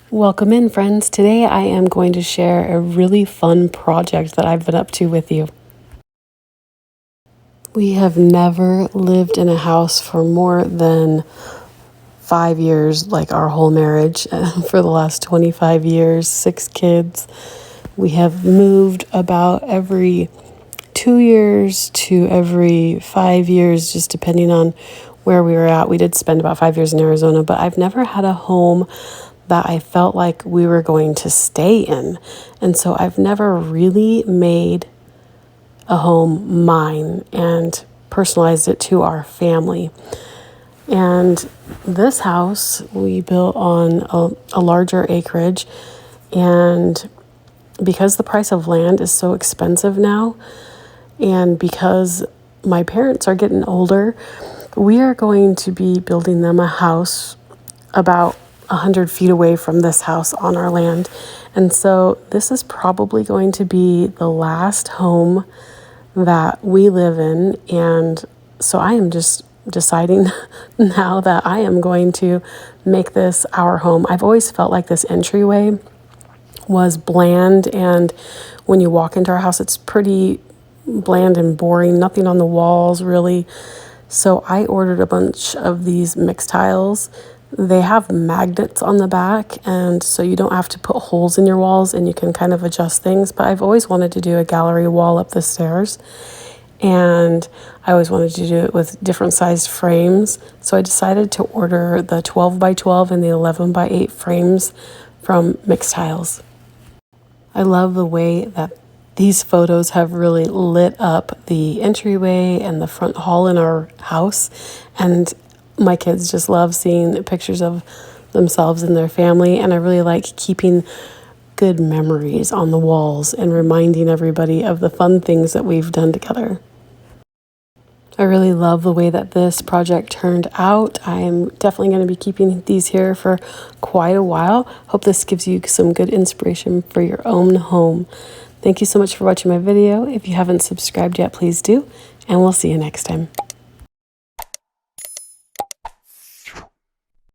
Welcome in, friends. Today I am going to share a really fun project that I've been up to with you. We have never lived in a house for more than 5 years, like our whole marriage. For the last 25 years, 6 kids. We have moved about every 2 years to every 5 years, just depending on where we were at. We did spend about 5 years in Arizona, but I've never had a home that I felt like we were going to stay in. And so I've never really made a home mine and personalized it to our family. And this house we built on a larger acreage, and because the price of land is so expensive now, and because my parents are getting older, we are going to be building them a house about 100 feet away from this house on our land. And so this is probably going to be the last home that we live in. And so I am just deciding now that I am going to make this our home. I've always felt like this entryway was bland, and when you walk into our house, it's pretty bland and boring, nothing on the walls really. So I ordered a bunch of these mixed tiles. They have magnets on the back, and so you don't have to put holes in your walls, and you can kind of adjust things. But I've always wanted to do a gallery wall up the stairs, and I always wanted to do it with different sized frames. So I decided to order the 12 by 12 and the 11 by 8 frames from Mixed Tiles. I love the way that these photos have really lit up the entryway and the front hall in our house, and my kids just love seeing pictures of themselves and their family, and I really like keeping good memories on the walls and reminding everybody of the fun things that we've done together. I really love the way that this project turned out. I'm definitely going to be keeping these here for quite a while. Hope this gives you some good inspiration for your own home. Thank you so much for watching my video. If you haven't subscribed yet, please do, and we'll see you next time.